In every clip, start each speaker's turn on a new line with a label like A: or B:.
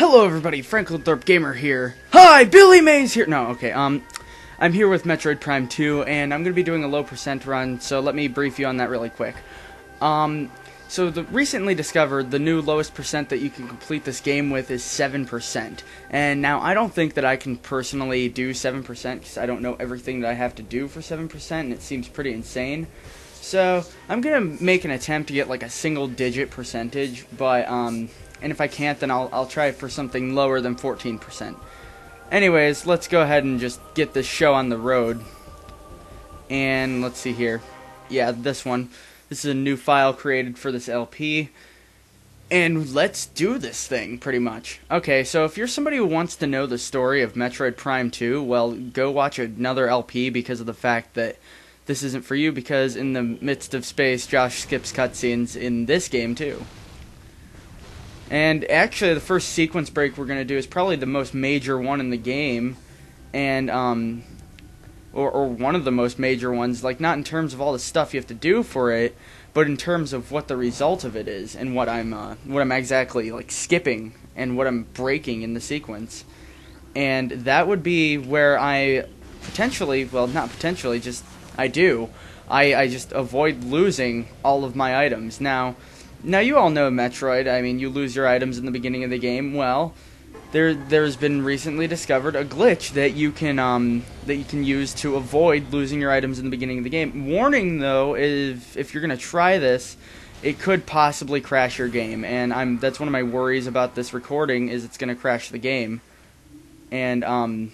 A: Hello everybody, FranklinthorpGamer here. Hi, Billy Mays here. No, okay, I'm here with Metroid Prime 2, and I'm going to be doing a low percent run, so let me brief you on that really quick. Recently discovered, the new lowest percent that you can complete this game with is 7%. And now, I don't think that I can personally do 7%, because I don't know everything that I have to do for 7%, and it seems pretty insane. So, I'm going to make an attempt to get like a single-digit percentage, but, and if I can't, then I'll try for something lower than 14%. Anyways, let's go ahead and just get this show on the road. And let's see here. Yeah, this one. This is a new file created for this LP. And let's do this thing, pretty much. Okay, so if you're somebody who wants to know the story of Metroid Prime 2, well, go watch another LP because of the fact that this isn't for you, because in the midst of space, Josh skips cutscenes in this game, too. And actually, the first sequence break we're going to do is probably the most major one in the game, and, or one of the most major ones, like, not in terms of all the stuff you have to do for it, but in terms of what the result of it is, and what I'm exactly, like, skipping, and what I'm breaking in the sequence. And that would be where I potentially, well, not potentially, just, I just avoid losing all of my items. Now you all know Metroid. I mean, you lose your items in the beginning of the game. Well, there's been recently discovered a glitch that you can use to avoid losing your items in the beginning of the game. Warning though, if you're gonna try this, it could possibly crash your game, and that's one of my worries about this recording, is it's gonna crash the game. And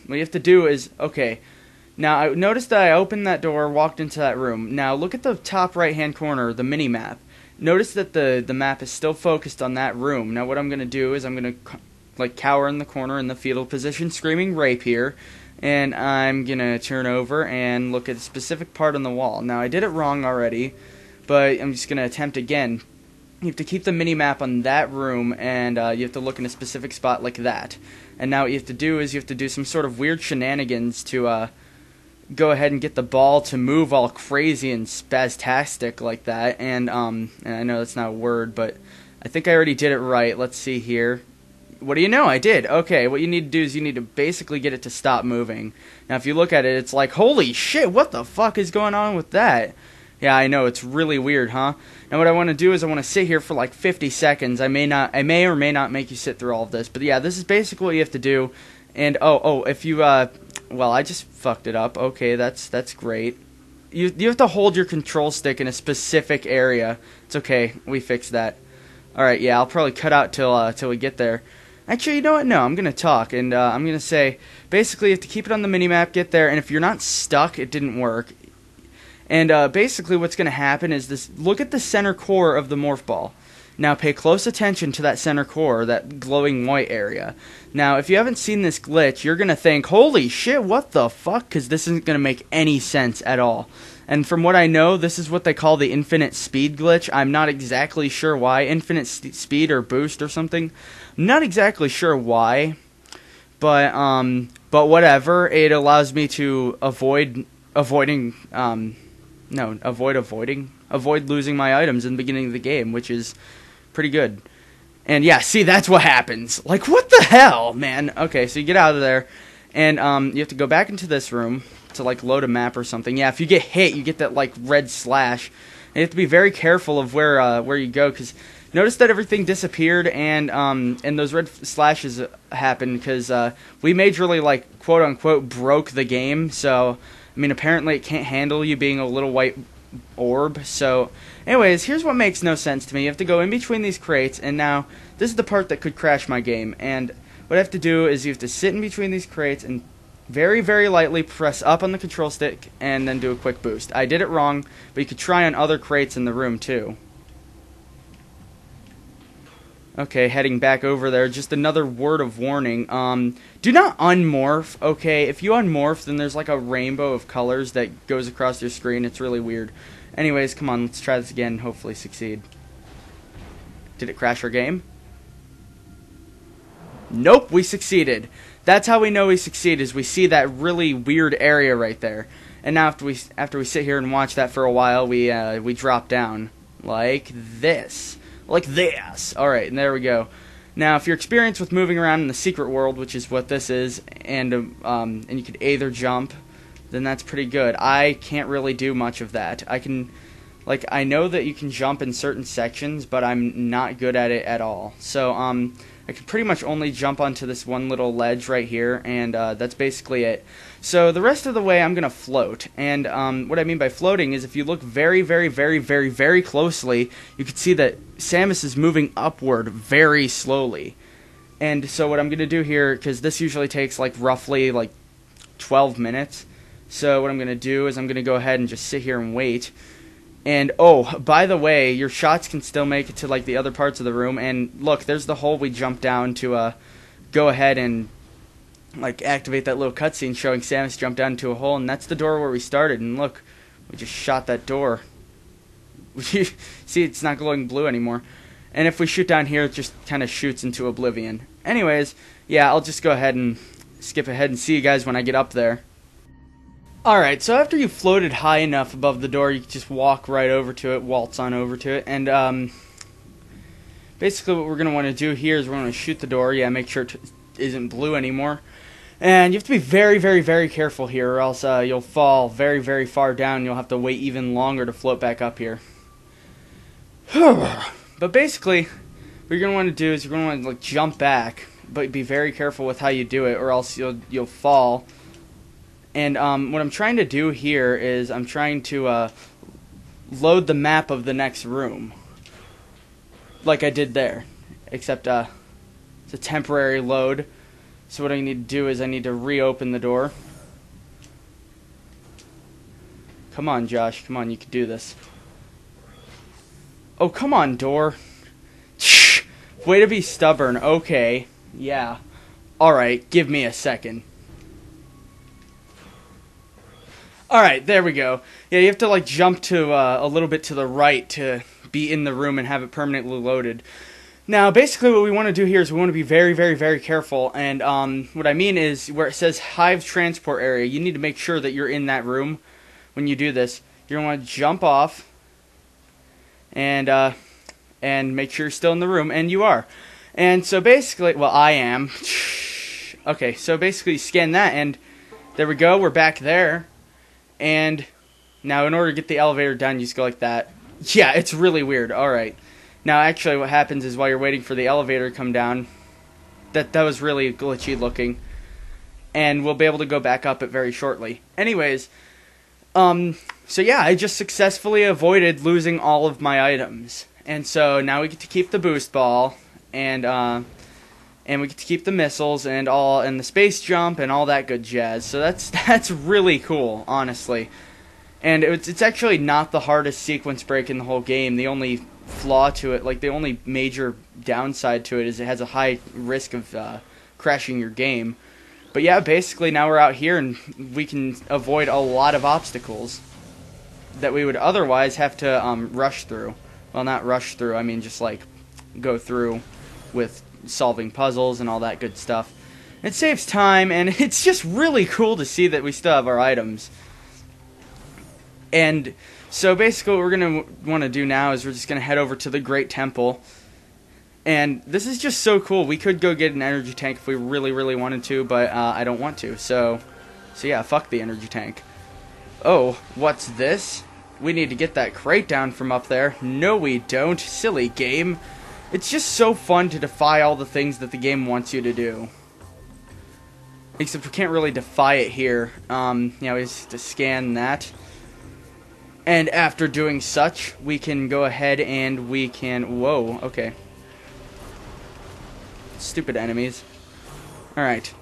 A: what you have to do is, okay, now I noticed that I opened that door, walked into that room. Now look at the top right hand corner, the mini map. Notice that the map is still focused on that room. Now what I'm going to do is I'm going to like cower in the corner in the fetal position, screaming rape here, and I'm going to turn over and look at a specific part on the wall. Now I did it wrong already, but I'm just going to attempt again. You have to keep the mini-map on that room, and you have to look in a specific spot like that. And now what you have to do is you have to do some sort of weird shenanigans to go ahead and get the ball to move all crazy and spastastic like that, and I know that's not a word, but I think I already did it right. Let's see here. What do you know? I did. Okay, what you need to do is you need to basically get it to stop moving. Now, if you look at it, it's like, holy shit, what the fuck is going on with that? Yeah, I know, it's really weird, huh? Now, what I want to do is I want to sit here for like 50 seconds. I may or may not make you sit through all of this, but yeah, this is basically what you have to do. And, if you, well, I just fucked it up. Okay, that's great. You have to hold your control stick in a specific area. It's okay. We fixed that. Alright, yeah, I'll probably cut out till we get there. Actually, you know what? No, I'm going to talk, and I'm going to say, basically, you have to keep it on the minimap, get there, and if you're not stuck, it didn't work. And basically what's going to happen is this. Look at the center core of the morph ball. Now pay close attention to that center core, that glowing white area. Now, if you haven't seen this glitch, you're going to think, holy shit, what the fuck? Because this isn't going to make any sense at all. And from what I know, this is what they call the infinite speed glitch. I'm not exactly sure why. Infinite speed or boost or something. I'm not exactly sure why. But whatever. It allows me to avoid losing my items in the beginning of the game, which is pretty good. And yeah, see, that's what happens. Like, what the hell, man? Okay, so you get out of there, and you have to go back into this room to, like, load a map or something. Yeah, if you get hit, you get that, like, red slash. And you have to be very careful of where you go, because notice that everything disappeared, and those red slashes happened because we majorly, like, quote-unquote, broke the game. So, I mean, apparently it can't handle you being a little white orb. So anyways, here's what makes no sense to me. You have to go in between these crates, and now this is the part that could crash my game. And what I have to do is you have to sit in between these crates and very, very lightly press up on the control stick and then do a quick boost. I did it wrong, but you could try on other crates in the room too. Okay, heading back over there, just another word of warning. Do not unmorph, okay? If you unmorph, then there's like a rainbow of colors that goes across your screen. It's really weird. Anyways, come on, let's try this again and hopefully succeed. Did it crash our game? Nope, we succeeded. That's how we know we succeed, is we see that really weird area right there. And now after we sit here and watch that for a while, we drop down like this. Like this. Alright, and there we go. Now, if you're experienced with moving around in the secret world, which is what this is, and you could either jump, then that's pretty good. I can't really do much of that. I know that you can jump in certain sections, but I'm not good at it at all. So, I can pretty much only jump onto this one little ledge right here, and that's basically it. So the rest of the way I'm going to float, and what I mean by floating is if you look very, very, very, very, very closely, you can see that Samus is moving upward very slowly. And so what I'm going to do here, because this usually takes roughly 12 minutes, so what I'm going to do is I'm going to go ahead and just sit here and wait. And, oh, by the way, your shots can still make it to, the other parts of the room. And, look, there's the hole we jumped down to go ahead and, activate that little cutscene showing Samus jump down into a hole. And that's the door where we started. And, look, we just shot that door. See, it's not glowing blue anymore. And if we shoot down here, it just kind of shoots into oblivion. Anyways, yeah, I'll just go ahead and skip ahead and see you guys when I get up there. Alright, so after you've floated high enough above the door, you can just walk right over to it, waltz on over to it, and basically what we're going to want to do here is we're going to shoot the door, make sure it isn't blue anymore, and you have to be very, very, very careful here, or else you'll fall very, very far down, and you'll have to wait even longer to float back up here. But basically, what you're going to want to do is you're going to want to jump back, but be very careful with how you do it, or else you'll fall. And what I'm trying to do here is I'm trying to load the map of the next room, like I did there, except it's a temporary load. So what I need to do is I need to reopen the door. Come on, Josh. Come on, you can do this. Oh, come on, door. Way to be stubborn. Okay. Yeah. Alright, give me a second. Alright, there we go. Yeah, you have to jump to a little bit to the right to be in the room and have it permanently loaded. Now, basically what we want to do here is we want to be very, very, very careful. And what I mean is where it says Hive Transport Area, you need to make sure that you're in that room when you do this. You're going to want to jump off and make sure you're still in the room, and you are. And so basically, well, I am. Okay, so basically scan that, and there we go, we're back there. And now in order to get the elevator down, you just go like that. Yeah, it's really weird. Alright. Now actually what happens is while you're waiting for the elevator to come down, that was really glitchy looking. And we'll be able to go back up it very shortly. Anyways, so yeah, I just successfully avoided losing all of my items. And so now we get to keep the boost ball, and we get to keep the missiles and the space jump and all that good jazz. So that's really cool, honestly. And it's actually not the hardest sequence break in the whole game. The only flaw to it, the only major downside to it is it has a high risk of crashing your game. But yeah, basically now we're out here and we can avoid a lot of obstacles that we would otherwise have to rush through. Well, not rush through, I mean just go through with solving puzzles and all that good stuff. It saves time, and it's just really cool to see that we still have our items. And so basically what we're going to want to do now is we're just going to head over to the Great Temple. And this is just so cool. We could go get an energy tank if we really, really wanted to, but I don't want to. So yeah, fuck the energy tank. Oh, what's this? We need to get that crate down from up there. No, we don't. Silly game. It's just so fun to defy all the things that the game wants you to do. Except we can't really defy it here. We have to scan that. And after doing such, we can go ahead and we can... Whoa, okay. Stupid enemies. Alright.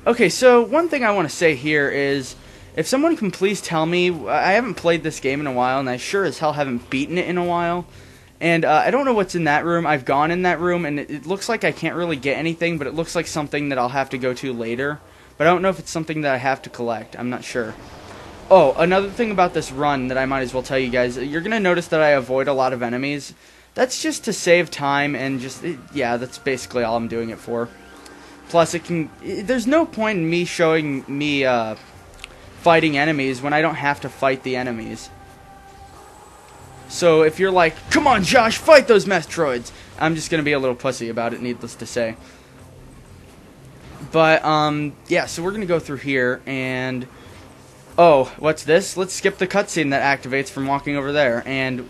A: Okay, so one thing I want to say here is, if someone can please tell me, I haven't played this game in a while, and I sure as hell haven't beaten it in a while. And I don't know what's in that room. I've gone in that room, and it looks like I can't really get anything, but it looks like something that I'll have to go to later. But I don't know if it's something that I have to collect. I'm not sure. Oh, another thing about this run that I might as well tell you guys. You're going to notice that I avoid a lot of enemies. That's just to save time, and yeah, that's basically all I'm doing it for. Plus, there's no point in me showing me fighting enemies when I don't have to fight the enemies. So if you're like, come on Josh, fight those Metroids, I'm just gonna be a little pussy about it, needless to say. But yeah, so we're gonna go through here and oh, what's this? Let's skip the cutscene that activates from walking over there, and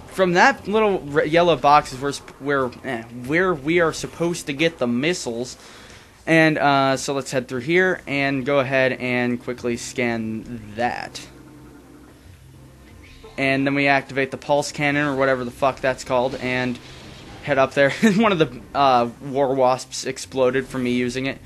A: from that little yellow box is where we are supposed to get the missiles. And so let's head through here and go ahead and quickly scan that. And then we activate the pulse cannon or whatever the fuck that's called and head up there. One of the war wasps exploded from me using it.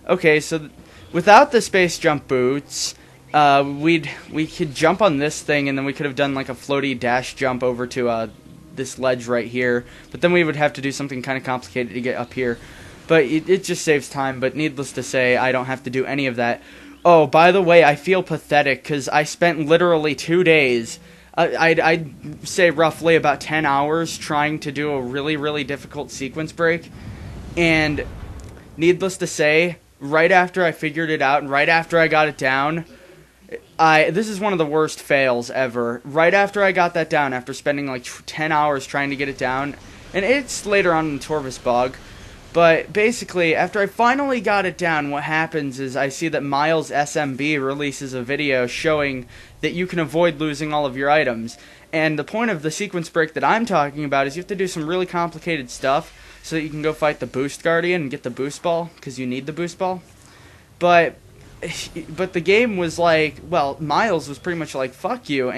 A: Okay, so without the space jump boots, we could jump on this thing and then we could have done like a floaty dash jump over to this ledge right here. But then we would have to do something kind of complicated to get up here. But it just saves time, but needless to say, I don't have to do any of that. Oh, by the way, I feel pathetic because I spent literally 2 days, I'd say roughly about 10 hours trying to do a really, really difficult sequence break. And needless to say, right after I figured it out and right after I got it down, this is one of the worst fails ever. Right after I got that down, after spending like 10 hours trying to get it down, and it's later on in the Torvis bug, but basically, after I finally got it down, what happens is I see that Miles SMB releases a video showing that you can avoid losing all of your items. And the point of the sequence break that I'm talking about is you have to do some really complicated stuff so that you can go fight the Boost Guardian and get the Boost Ball, because you need the Boost Ball. But the game was like, well, Miles was pretty much like, fuck you,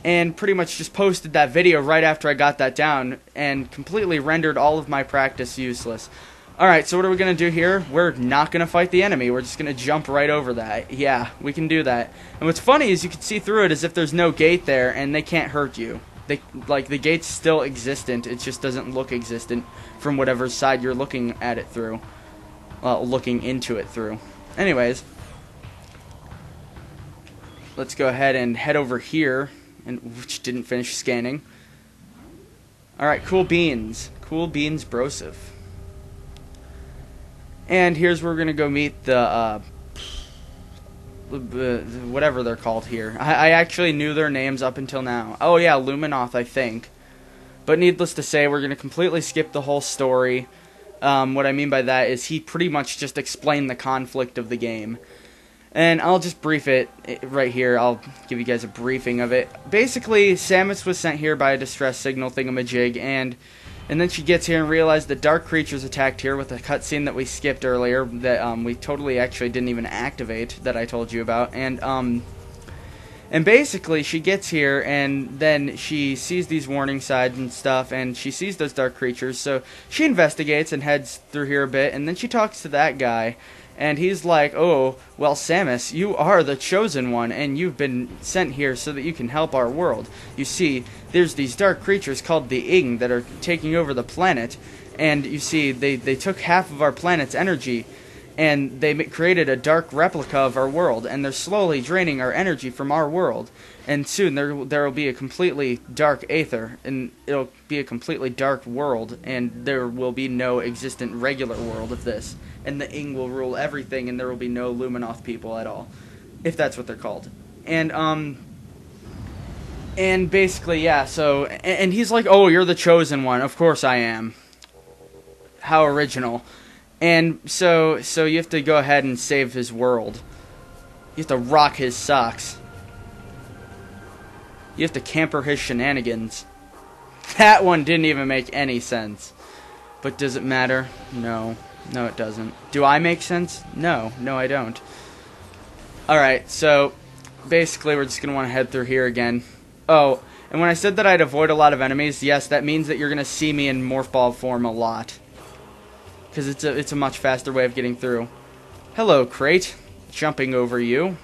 A: and pretty much just posted that video right after I got that down and completely rendered all of my practice useless. Alright, so what are we going to do here? We're not going to fight the enemy. We're just going to jump right over that. Yeah, we can do that. And what's funny is you can see through it as if there's no gate there and they can't hurt you. The gate's still existent. It just doesn't look existent from whatever side you're looking at it through. Well, looking into it through. Anyways, let's go ahead and head over here. Which didn't finish scanning. Alright, cool beans. Cool beans brosif. And here's where we're going to go meet the, whatever they're called here. I actually knew their names up until now. Oh yeah, Luminoth, I think. But needless to say, we're going to completely skip the whole story. What I mean by that is he pretty much just explained the conflict of the game. And I'll just brief it right here. I'll give you guys a briefing of it. Basically, Samus was sent here by a distress signal thingamajig, and then she gets here and realized that dark creatures attacked here with a cutscene that we skipped earlier that we totally actually didn't even activate, that I told you about. And basically, she gets here, and then she sees these warning signs and stuff, and she sees those dark creatures, so she investigates and heads through here a bit, and then she talks to that guy. And he's like, oh, well, Samus, you are the chosen one, and you've been sent here so that you can help our world. You see, there's these dark creatures called the Ing that are taking over the planet, and you see, they took half of our planet's energy, and they created a dark replica of our world, and they're slowly draining our energy from our world. And soon there will be a completely dark aether, and it'll be a completely dark world, and there will be no existent regular world of this. And the Ing will rule everything, and there will be no Luminoth people at all, if that's what they're called. And basically, yeah, so, and he's like, oh, you're the chosen one. Of course I am. How original. And so you have to go ahead and save his world. You have to rock his socks. You have to camper his shenanigans. That one didn't even make any sense. But does it matter? No. No, it doesn't. Do I make sense? No. No, I don't. Alright, so basically we're just going to want to head through here again. Oh, and when I said that I'd avoid a lot of enemies, yes, that means that you're going to see me in morph ball form a lot. Because it's a much faster way of getting through. Hello, Crate. Jumping over you.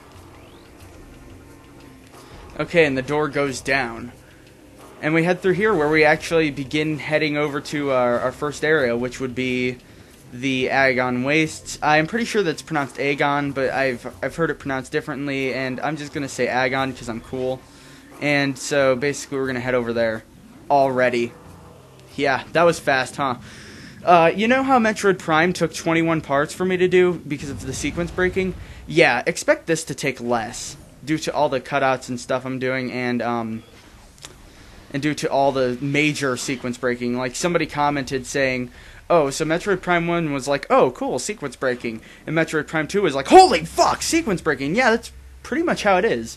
A: Okay, and the door goes down. And we head through here where we actually begin heading over to our first area, which would be the Agon Wastes. I'm pretty sure that's pronounced Agon, but I've heard it pronounced differently, and I'm just going to say Agon because I'm cool. And so basically we're going to head over there already. Yeah, that was fast, huh? You know how Metroid Prime took 21 parts for me to do because of the sequence breaking? Yeah, expect this to take less. due to all the cutouts and stuff I'm doing, and due to all the major sequence breaking. Like, somebody commented saying, oh, so Metroid Prime 1 was like, oh, cool, sequence breaking, and Metroid Prime 2 was like, holy fuck, sequence breaking. Yeah, that's pretty much how it is.